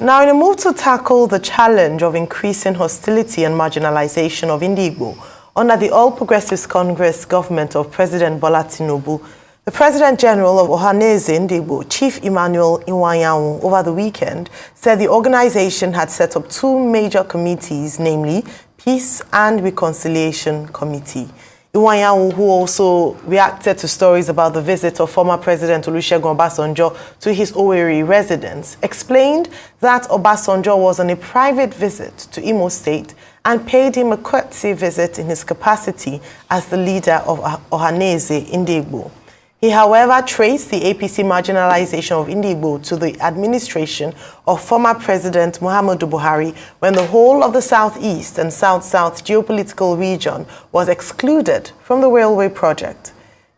Now, in a move to tackle the challenge of increasing hostility and marginalization of ndigbo under the All Progressives Congress government of President Bola Tinubu, the President General of Ohaneze Ndigbo, Chief Emmanuel Iwanyanwu, over the weekend said the organization had set up two major committees, namely Peace and Reconciliation Committee. Iwanyanwu, who also reacted to stories about the visit of former President Olusegun Obasanjo to his Owerri residence, explained that Obasanjo was on a private visit to Imo State and paid him a courtesy visit in his capacity as the leader of Ohaneze Ndigbo. He, however, traced the APC marginalization of ndigbo to the administration of former President Muhammadu Buhari when the whole of the southeast and south-south geopolitical region was excluded from the railway project.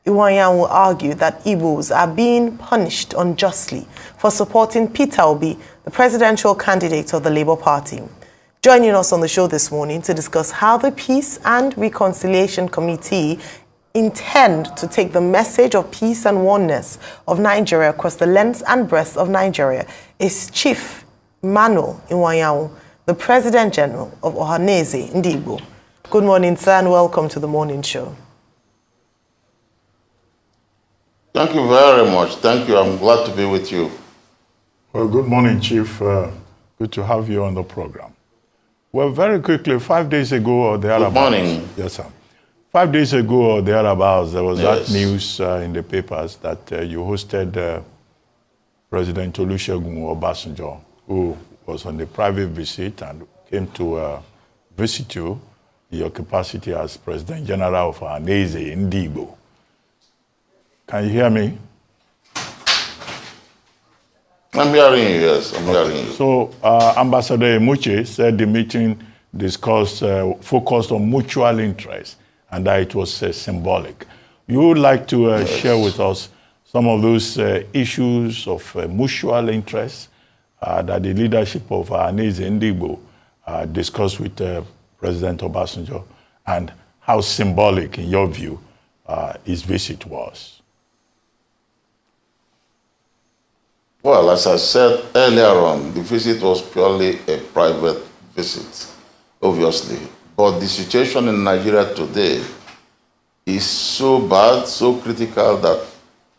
Iwanyanwu argued that Igbos are being punished unjustly for supporting Peter Obi, the presidential candidate of the Labour Party. Joining us on the show this morning to discuss how the Peace and Reconciliation Committee intend to take the message of peace and oneness of Nigeria across the length and breadth of Nigeria is Chief Emmanuel Iwanyanwu, the President General of Ohaneze Ndigbo. Good morning, sir, and welcome to the morning show. Thank you very much. Thank you. I'm glad to be with you. Well, good morning, Chief. Good to have you on the program. Well, very quickly, 5 days ago or thereabouts. Good morning. Yes, sir. 5 days ago or thereabouts, there was that news in the papers that you hosted President Olusegun Obasanjo, who was on a private visit and came to visit you in your capacity as President General of Ohaneze Ndigbo. Can you hear me? I'm hearing you, yes. I'm hearing you. So, Ambassador Emuche said the meeting discussed, focused on mutual interest, and that it was symbolic. You would like to share with us some of those issues of mutual interest that the leadership of Ohaneze Ndigbo discussed with President Obasanjo, and how symbolic, in your view, his visit was? Well, as I said earlier on, the visit was purely a private visit, obviously. But the situation in Nigeria today is so bad, so critical that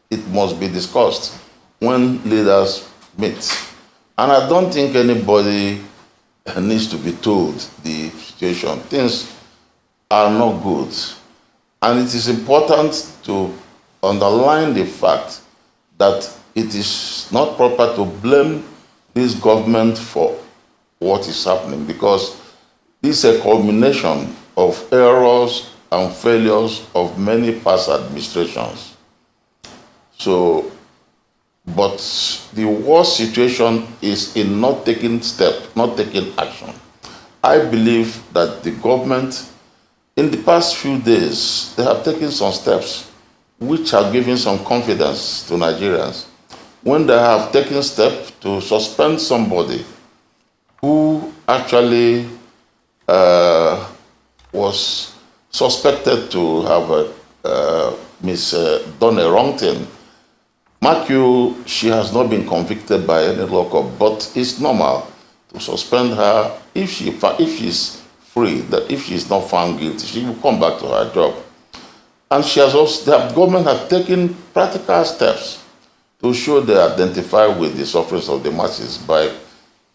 it must be discussed when leaders meet. And I don't think anybody needs to be told the situation. Things are not good. And it is important to underline the fact that it is not proper to blame this government for what is happening, because this is a culmination of errors and failures of many past administrations. So, but the worst situation is in not taking steps, not taking action. I believe that the government, in the past few days, they have taken some steps which are giving some confidence to Nigerians. When they have taken steps to suspend somebody who actually was suspected to have done a wrong thing. Mark you, she has not been convicted by any law court, but it's normal to suspend her if she's free, that if she's not found guilty, she will come back to her job. And she has also, the government has taken practical steps to show they identify with the sufferings of the masses by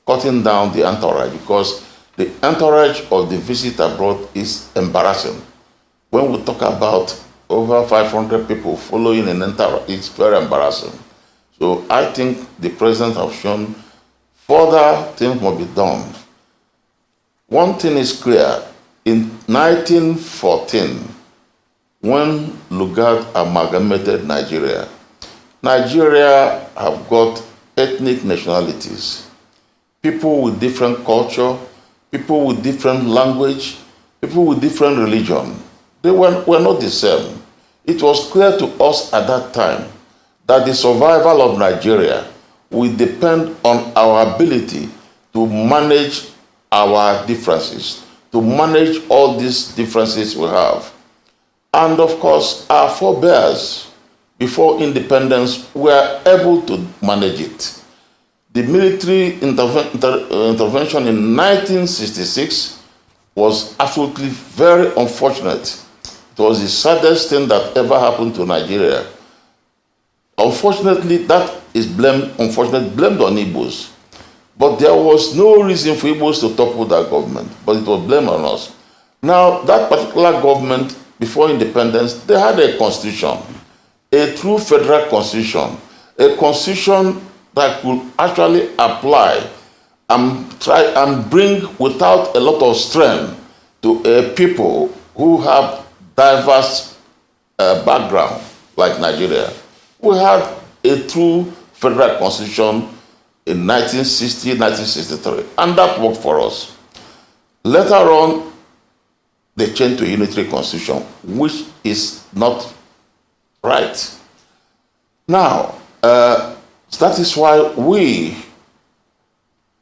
cutting down the entourage, because the entourage of the visit abroad is embarrassing. When we talk about over 500 people following an entourage, it's very embarrassing. So I think the president has shown further things must be done. One thing is clear. In 1914, when Lugard amalgamated Nigeria, Nigeria have got ethnic nationalities, people with different culture, people with different language, people with different religion. They were not the same. It was clear to us at that time that the survival of Nigeria will depend on our ability to manage our differences, to manage all these differences we have. And of course, our forebears before independence were able to manage it. The military intervention in 1966 was absolutely very unfortunate. It was the saddest thing that ever happened to Nigeria. Unfortunately, that is blamed on Igbos. But there was no reason for Igbos to topple that government, but it was blamed on us. Now, that particular government, before independence, they had a constitution, a true federal constitution, a constitution that could actually apply and try and bring without a lot of strain to a people who have diverse background like Nigeria. We had a true federal constitution in 1960, 1963, and that worked for us. Later on, they changed to a unitary constitution, which is not right. Now, that is why we,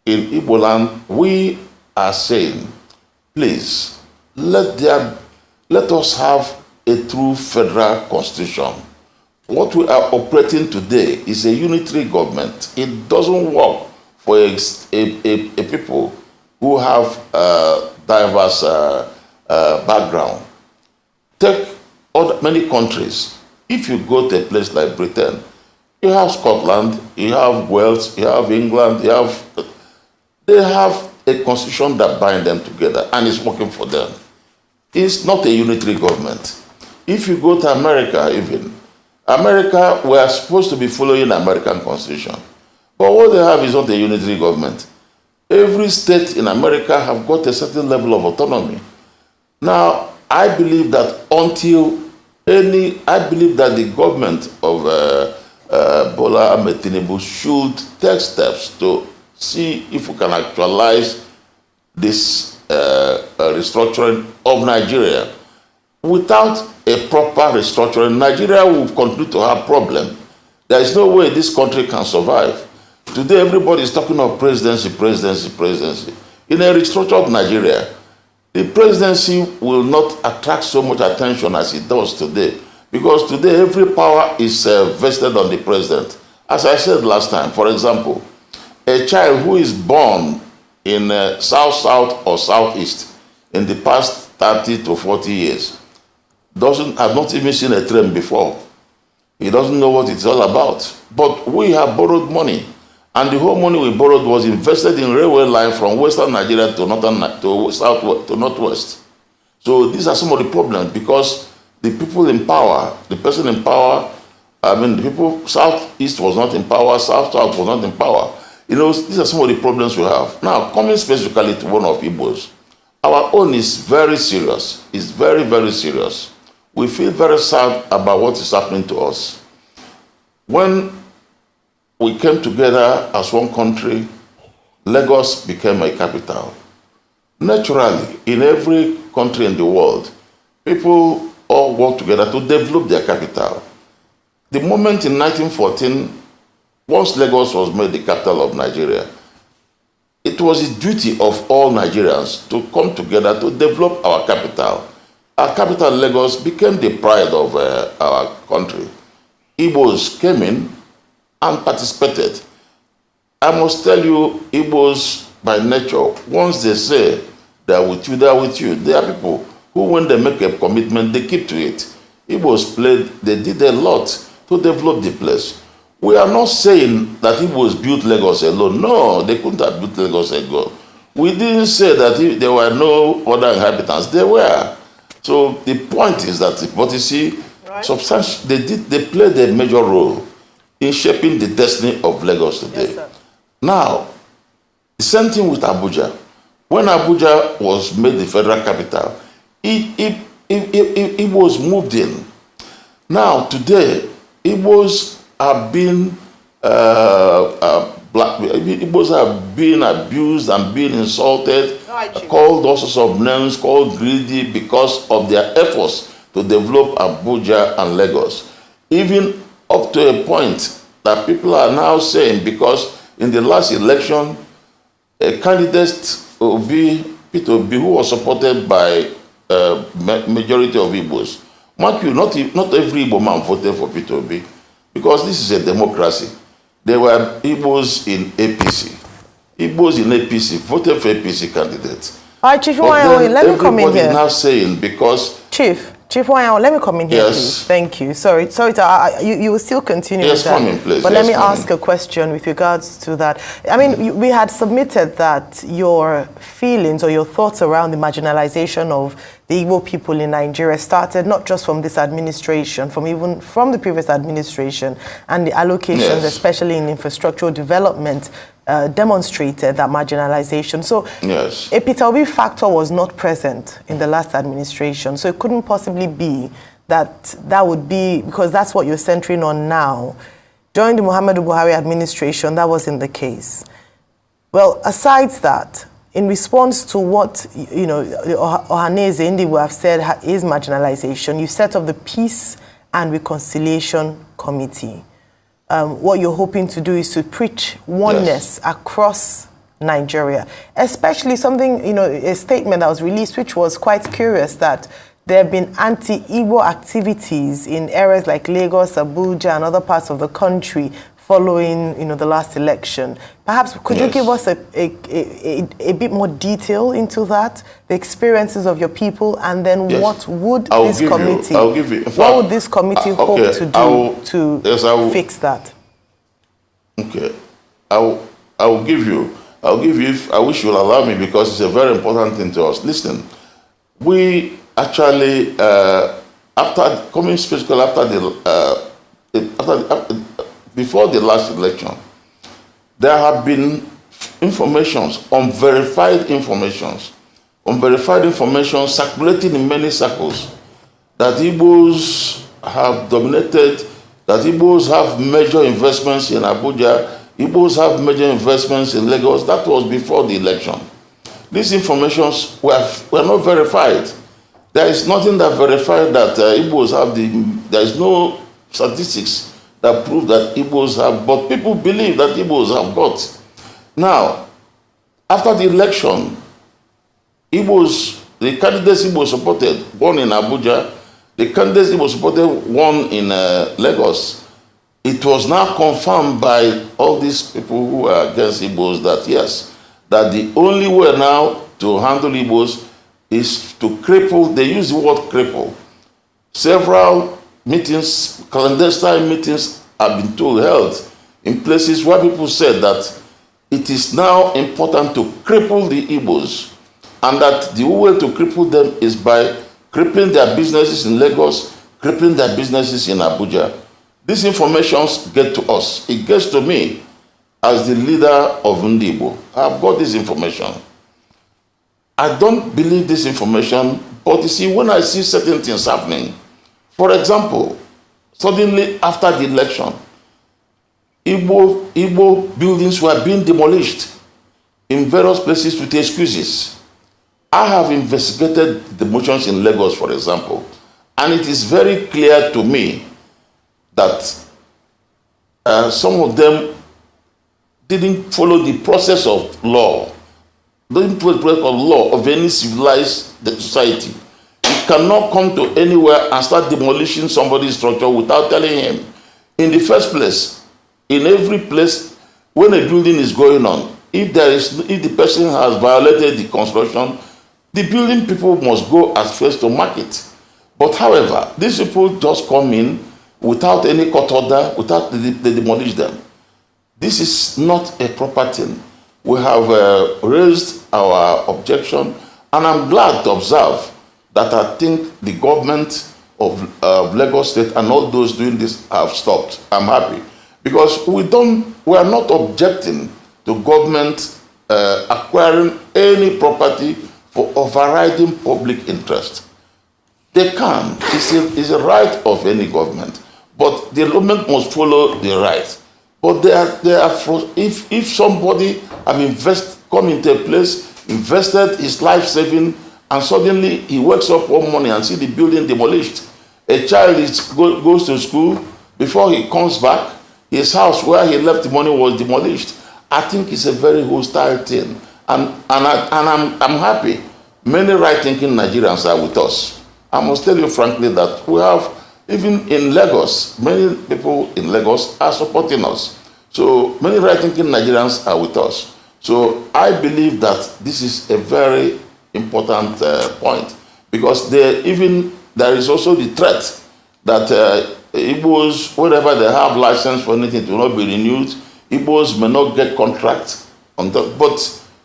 in Igbo land, we are saying, please, let us have a true federal constitution. What we are operating today is a unitary government. It doesn't work for a people who have diverse background. Take many countries. If you go to a place like Britain, you have Scotland, you have Wales, you have England, they have a constitution that binds them together and is working for them. It's not a unitary government. If you go to America even, America, we are supposed to be following the American Constitution. But what they have is not a unitary government. Every state in America have got a certain level of autonomy. Now, I believe that I believe that the government of Bola Ahmed Tinubu should take steps to see if we can actualize this restructuring of Nigeria. Without a proper restructuring, Nigeria will continue to have problems. There is no way this country can survive. Today, everybody is talking of presidency, presidency, presidency. In a restructured Nigeria, the presidency will not attract so much attention as it does today. Because today, every power is vested on the president. As I said last time, for example, a child who is born in South-South or Southeast in the past 30 to 40 years have not even seen a train before. He doesn't know what it's all about. But we have borrowed money, and the whole money we borrowed was invested in railway line from Western Nigeria to Northwest. So these are some of the problems, because the people in power, the person in power, the people Southeast was not in power, South-South was not in power. These are some of the problems we have. Now, coming specifically to one of Igbos, our own is very serious. It's very, very serious. We feel very sad about what is happening to us. When we came together as one country, Lagos became a capital. Naturally, in every country in the world, people all work together to develop their capital. The moment in 1914, once Lagos was made the capital of Nigeria, it was the duty of all Nigerians to come together to develop our capital. Our capital, Lagos, became the pride of our country. Igbos came in and participated. I must tell you, Igbos, by nature, once they say they are with you, they are with you. They are people who, when they make a commitment, they keep to it. Igbos they did a lot to develop the place. We are not saying that Igbos built Lagos alone. No, they couldn't have built Lagos alone. We didn't say that there were no other inhabitants. There were. So the point is that, but you see, right, they played a major role in shaping the destiny of Lagos today. Yes, now, the same thing with Abuja. When Abuja was made the federal capital, it was moved in. Now, today, Igbos have been Igbos have been abused and been insulted, called all sorts of names, called greedy because of their efforts to develop Abuja and Lagos. Even up to a point that people are now saying, because in the last election, a candidate Peter Obi, who was supported by majority of Igbos. Mark you, not every Igbo man voted for Peter Obi, because this is a democracy. there were Igbos in APC. Igbos in APC voted for APC candidates. All right, Chief Iwayan, let me come in here. Everybody is now saying because... Chief Iwayan, let me come in here, yes. please. Thank you. Sorry, you will still continue yes, with that. come in, please. But yes, let me ask a question with regards to that. I mean, we had submitted that your feelings or your thoughts around the marginalization of the Igbo people in Nigeria started not just from this administration, even from the previous administration, and the allocations, yes. especially in infrastructural development, demonstrated that marginalization. So yes. a Peter Obi factor was not present in the last administration. So it couldn't possibly be that would be, because that's what you're centering on now. During the Muhammadu Buhari administration, that wasn't the case. Well, aside that, in response to what, ohaneze, ndigbo have said is marginalization, you set up the Peace and Reconciliation Committee. What you're hoping to do is to preach oneness, yes. across Nigeria, especially something, a statement that was released, which was quite curious, that there have been anti-Igbo activities in areas like Lagos, Abuja, and other parts of the country following, the last election. Perhaps could yes. you give us a bit more detail into that, the experiences of your people, and then yes. what would this committee, what would this committee hope to do to fix that? Okay, I will give you, if I wish you will allow me, because it's a very important thing to us. Listen, we actually, after coming specifically before the last election, there have been unverified information circulating in many circles that Igbos have dominated, that Igbos have major investments in Abuja, Igbos have major investments in Lagos. That was before the election. These informations were not verified. There is nothing that verified that Igbos have there is no statistics that prove that Igbos have, but people believe that Igbos have got. Now, after the election, the candidates Igbos supported, one in Abuja, the candidates Igbos supported, one in Lagos. It was now confirmed by all these people who are against Igbos that yes, that the only way now to handle Igbos is to cripple, they use the word cripple. Several meetings, clandestine meetings have been held in places where people said that it is now important to cripple the Igbos, and that the way to cripple them is by crippling their businesses in Lagos, crippling their businesses in Abuja. These informations get to us. It gets to me as the leader of ndigbo. I've got this information. I don't believe this information, but you see, when I see certain things happening, for example, suddenly after the election, Igbo buildings were being demolished in various places with excuses. I have investigated demolitions in Lagos, for example, and it is very clear to me that some of them didn't follow the process of law. Didn't follow the process of law of any civilized society. You cannot come to anywhere and start demolishing somebody's structure without telling him. In the first place, in every place, when a building is going on, if the person has violated the construction, the building people must go as first to mark it. But however, these people just come in without any court order, without they demolish them. This is not a proper thing. We have raised our objection, and I'm glad to observe that I think the government of Lagos State and all those doing this have stopped. I'm happy, because we are not objecting to government acquiring any property for overriding public interest. They can. It's a right of any government, but the government must follow the right. But if somebody have come into a place, invested his life saving, and suddenly he wakes up one morning and see the building demolished, a child goes to school, before he comes back, his house where he left the money was demolished. I think it's a very hostile thing, and I'm happy. Many right-thinking Nigerians are with us. I must tell you frankly that we have, even in Lagos, many people in Lagos are supporting us. So many right-thinking Nigerians are with us. So I believe that this is a very important point, because there is also the threat that Igbos, whenever they have license for anything, it will not be renewed. Igbos may not get contracts on that. But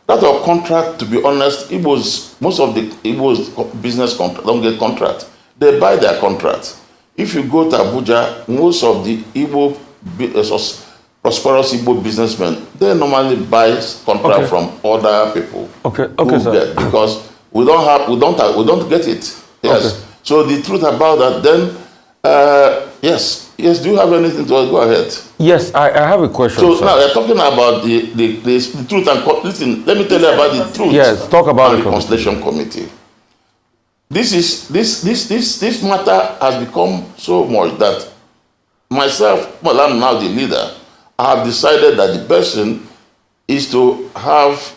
that of contract, to be honest, most of the Igbos business don't get contract. They buy their contract. If you go to Abuja, most of the prosperous Igbo businessmen, they normally buy contract from other people. Okay, sir. Because we don't get it. Yes. Okay. So the truth about that, then, yes. Do you have anything to go ahead? Yes, I have a question. So sir. now we're talking about the truth and listen. Let me tell you about the truth. Yes, talk about the Reconciliation Committee. This matter has become so much that myself, well, I'm now the leader. I have decided that the person is to have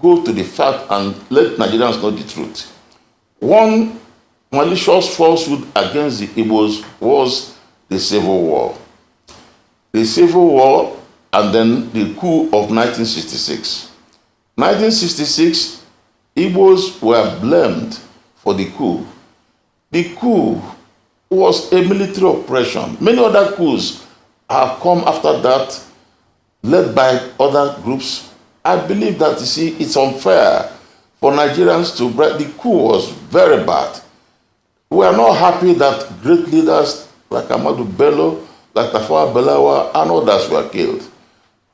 go to the fact and let Nigerians know the truth. One malicious falsehood against the Igbos was the Civil War. The Civil War and then the coup of 1966. 1966, Igbos were blamed for the coup. The coup was a military operation. Many other coups have come after that, led by other groups. I believe that, you see, it's unfair for Nigerians to break. The coup was very bad. We are not happy that great leaders like Ahmadu Bello, like Tafawa Balewa, and others were killed.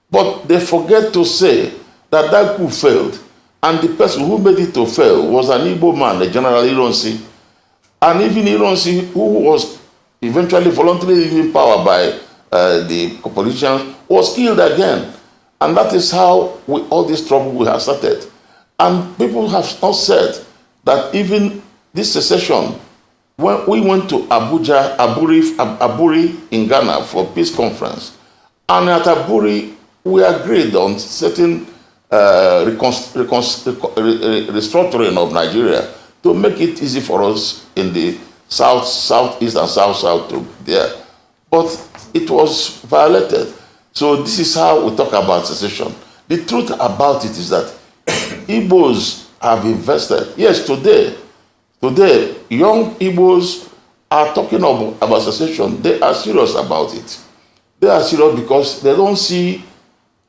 But they forget to say that that coup failed, and the person who made it to fail was an Igbo man, the General Ironsi. And even Ironsi, who was eventually voluntarily given power by the politicians, was killed again. And that is how all this trouble we have started. And people have not said that even this secession, when we went to Abuja, Aburi in Ghana for peace conference, and at Aburi we agreed on certain restructuring of Nigeria to make it easy for us in the south, southeast, and south to there. But it was violated. So this is how we talk about secession. The truth about it is that Igbos have invested. Yes, today, young Igbos are talking about secession. They are serious about it. They are serious because they don't see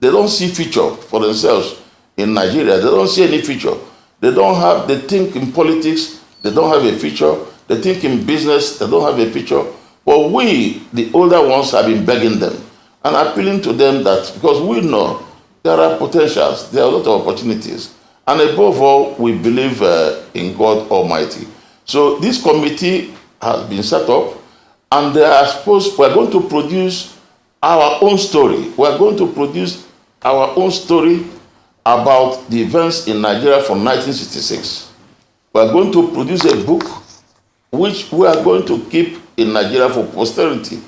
future for themselves in Nigeria. They don't see any future. They think in politics, they don't have a future. They think in business, they don't have a future. But we, the older ones, have been begging them and appealing to them that, because we know there are potentials, there are a lot of opportunities. And above all, we believe in God Almighty. So this committee has been set up, and we're going to produce our own story. We're going to produce our own story about the events in Nigeria from 1966. We're going to produce a book which we are going to keep in Nigeria for posterity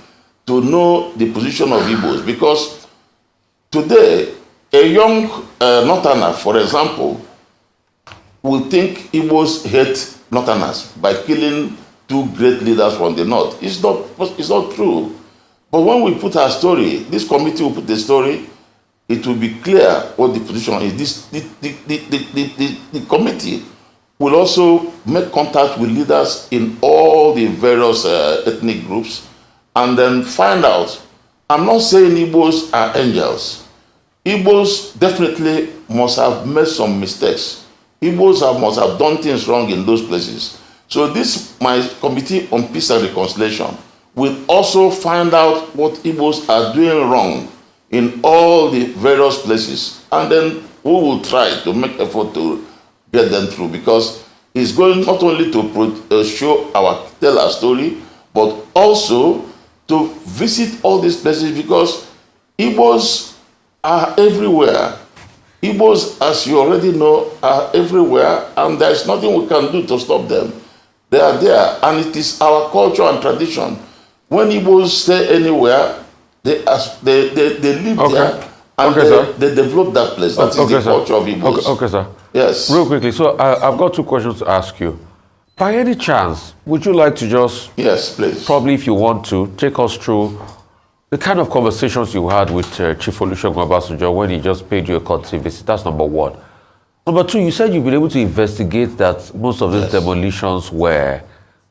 to know the position of Igbos. Because today, a young Northerner, for example, will think Igbos hate Northerners by killing two great leaders from the North. It's not true. But when we put our story, this committee will put the story, it will be clear what the position is. The committee will also make contact with leaders in all the various ethnic groups and then find out. I'm not saying Igbos are angels. Igbos definitely must have made some mistakes. Igbos must have done things wrong in those places. So my committee on peace and reconciliation will also find out what Igbos are doing wrong in all the various places. And then we will try to make effort to get them through, because it's going not only to tell our story, but also to visit all these places, because Igbos are everywhere. Igbos, as you already know, are everywhere, and there is nothing we can do to stop them. They are there, and it is our culture and tradition. When Igbos stay anywhere, they live there, and they develop that place. That is the culture of Igbos. Okay, sir. Yes. Real quickly, so I've got two questions to ask you. By any chance, would you like to just... Yes, please. Probably if you want to, take us through The kind of conversations you had with Chief Olusegun Obasanjo when he just paid you a courtesy visit, that's number one. Number two, you said you've been able to investigate that most of these demolitions were,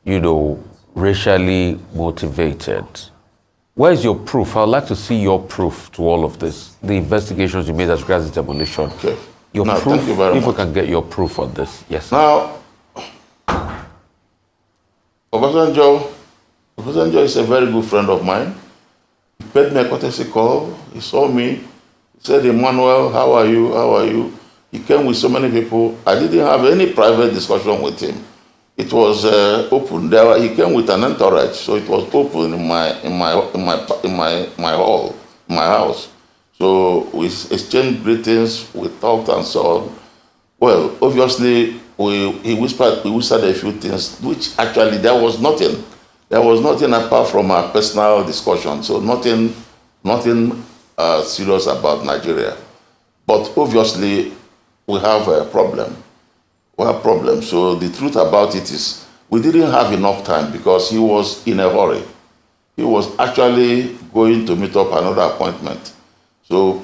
you know, racially motivated. Where's your proof? I'd like to see your proof to all of this, the investigations you made as regards the demolition. Okay. Your Now, proof, thank you very if much. we can get your proof on this. Yes, sir. Now, Obasanjo is a very good friend of mine. He paid me a courtesy call. He saw me. He said, Emmanuel, how are you? How are you? He came with so many people. I didn't have any private discussion with him. It was open. He came with an entourage, so it was open in my hall, my house. So we exchanged greetings, we talked and so on. Well, obviously, we whispered a few things, which actually there was nothing. There was nothing apart from our personal discussion. So nothing serious about Nigeria. But obviously, we have a problem. We have problems. So the truth about it is we didn't have enough time because he was in a hurry. He was actually going to meet up another appointment. So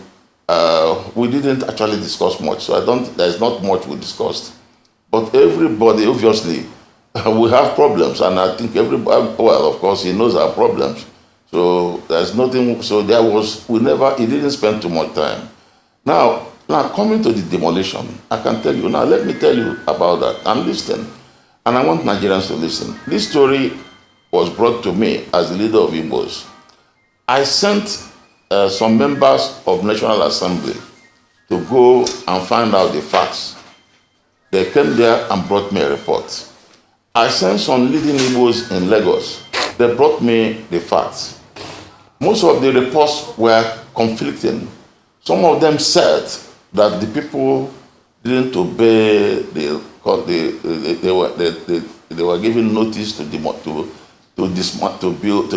we didn't actually discuss much. So there's not much we discussed. But everybody, obviously, we have problems. And I think everybody, well, of course, he knows our problems. So there's nothing, so he didn't spend too much time. Now, coming to the demolition, I can tell you, now let me tell you about that. I'm listening, and I want Nigerians to listen. This story was brought to me as the leader of Igbos. I sent some members of National Assembly to go and find out the facts. They came there and brought me a report. I sent some leading Igbos in Lagos. They brought me the facts. Most of the reports were conflicting. Some of them said that the people didn't obey they were given notice to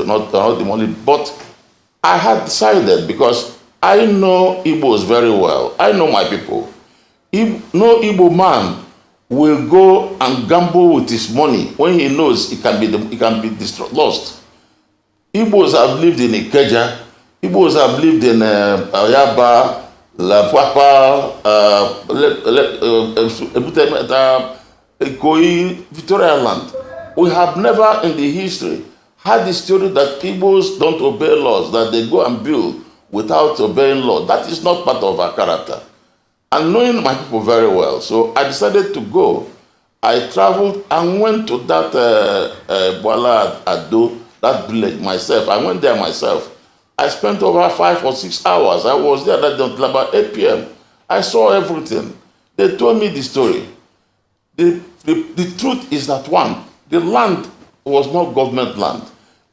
not demolish. But I had decided, because I know Igbos very well. I know my people. No Igbo man will go and gamble with his money when he knows it can be lost. Igbos have lived in Ikeja. Igbos have lived in Ayaba, La Papa, Ikoyi, Victoria Land. We have never in the history had the story that Igbos don't obey laws, that they go and build without obeying law. That is not part of our character. And knowing my people very well, so I decided to go. I traveled and went to that Boala Ado, that village myself. I went there myself. I spent over 5 or 6 hours. I was there until about 8 p.m. I saw everything. They told me the story. The truth is that, one, the land was not government land.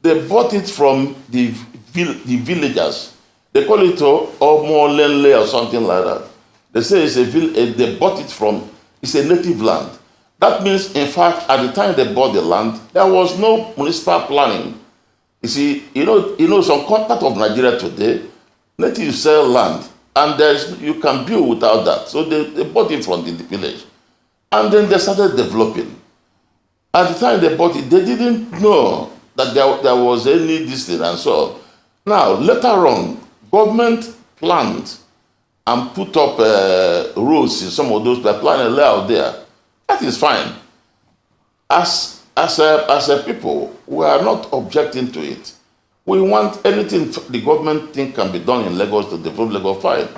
They bought it from the villagers. They call it Omolenle or something like that. They say it's they bought it from, it's a native land. That means, in fact, at the time they bought the land, there was no municipal planning. You see, you know, some part of Nigeria today, natives sell land, and you can build without that. So they bought it from the village. And then they started developing. At the time they bought it, they didn't know that there was any distance and so on. Now, later on, government planned and put up roads in some of those, they planned a layout there. That is fine. As a people, we are not objecting to it. We want anything the government think can be done in Lagos to develop Lagos, fine.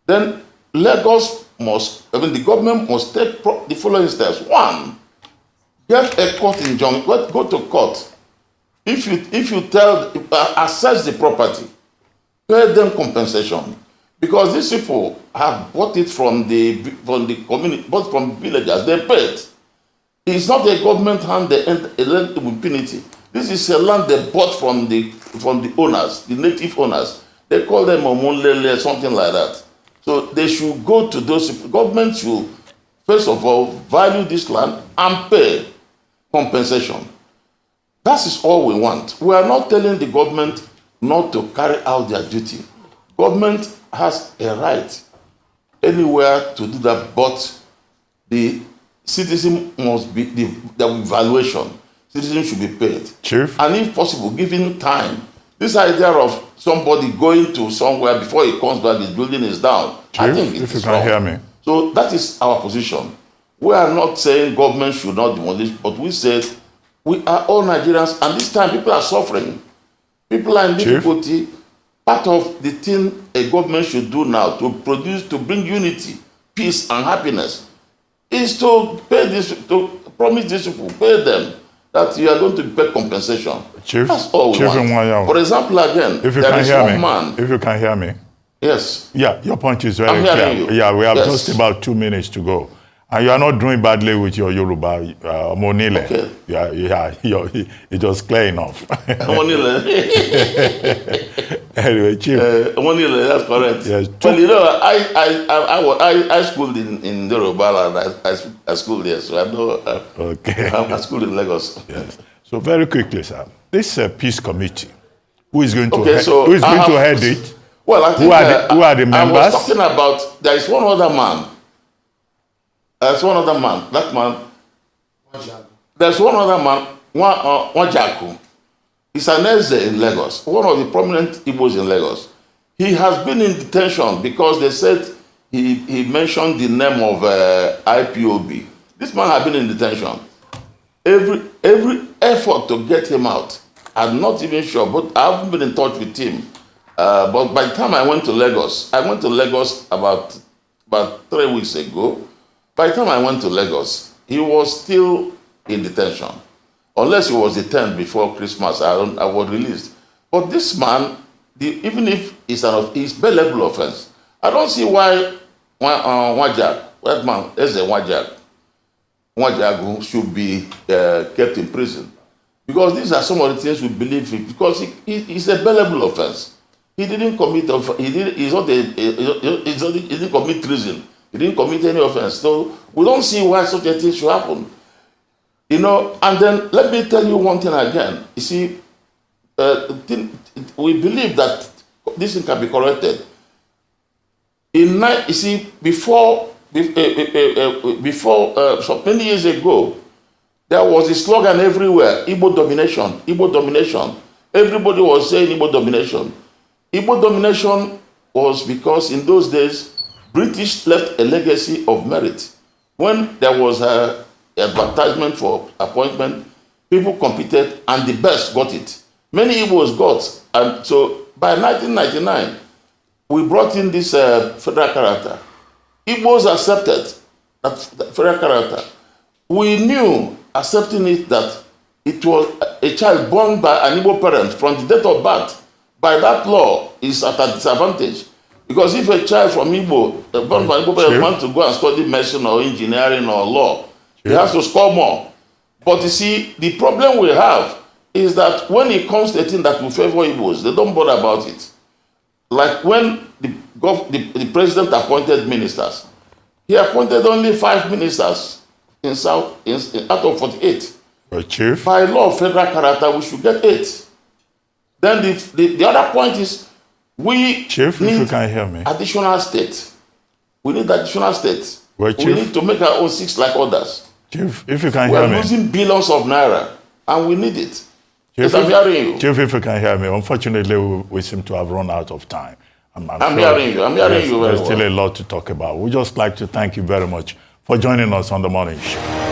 Then the government must take the following steps. One, get a court injunction, go to court. If you assess the property, pay them compensation. Because these people have bought it from the community, bought from villagers, they paid. It's not a government hand, they lend with impunity. This is a land they bought from the owners, the native owners. They call them Omonlele, something like that. So they should go to those, government should, first of all, value this land and pay compensation. That is all we want. We are not telling the government not to carry out their duty. Government has a right anywhere to do that, but the citizen must be, the evaluation, citizens should be paid. Chief? And if possible, given time This idea of somebody going to somewhere before he comes back, his building is down. Chief, I think if you it's can wrong. hear me. So that is our position. We are not saying government should not demolish, but we said we are all Nigerians, and this time people are suffering. People are in difficulty. Part of the thing a government should do now to bring unity, peace, and happiness is to pay this, to promise these people, pay them that you are going to pay compensation. Chief, that's all we Chief want. For example, again, if you there can is hear one me, man. if you can hear me. Yes. Yeah, your point is very I'm clear. hearing you. Yeah, we have Yes. just about 2 minutes to go. And you are not doing badly with your Yoruba, Monile. Okay. It was clear enough. Monile. Anyway, Chief. Monile, that's correct. Yes. Well, you know, I schooled in Yoruba and I schooled there, so I know. Okay. I schooled in Lagos. Yes. So very quickly, sir, this peace committee, who is going to head it? Well, I think who are the members? I was talking about, there is one other man. There's one other man. That man. There's one other man, Wajaku. He's an ohaneze in Lagos, one of the prominent Igbos in Lagos. He has been in detention because they said he mentioned the name of IPOB. This man has been in detention. Every effort to get him out, I'm not even sure, but I haven't been in touch with him. But by the time I went to Lagos about 3 weeks ago. By the time I went to Lagos, he was still in detention. Unless he was detained before Christmas, I was released. But this man, even if it's bailable offense, I don't see why that man, Eze Wajagu, should be kept in prison. Because these are some of the things we believe in. Because it's a bailable offense. He didn't commit. He didn't commit treason. He didn't commit any offense. So we don't see why such a thing should happen. You know, and then let me tell you one thing again. You see, we believe that this thing can be corrected. You see, before so many years ago, there was a slogan everywhere: Igbo domination, Igbo domination. Everybody was saying Igbo domination. Igbo domination was because in those days, British left a legacy of merit. When there was an advertisement for appointment, people competed and the best got it. Many Igbos got. And so by 1999, we brought in this federal character. Igbos accepted that federal character. We knew, accepting it, that it was a child born by an Igbo parent from the date of birth. By that law, is at a disadvantage. Because if a child from Igbo, born by Igbo parents, wants to go and study medicine or engineering or law, he has to score more. But you see, the problem we have is that when it comes to a thing that will favor Igbos, they don't bother about it. Like when the president appointed ministers, he appointed only 5 ministers in South out of 48. But Chief, by law of federal character, we should get 8. Then the other point is, we Chief, need if you can hear me. additional states. We need additional states. Well, we Chief, need to make our own 6 like others. Chief, if you can We hear are me. losing billions of naira, and we need it. Chief, Yes, I'm hearing you. Chief, if you can hear me. Unfortunately, we seem to have run out of time. I'm hearing you. I'm hearing you very There's still a lot to talk about. We'd just like to thank you very much for joining us on The Morning Show.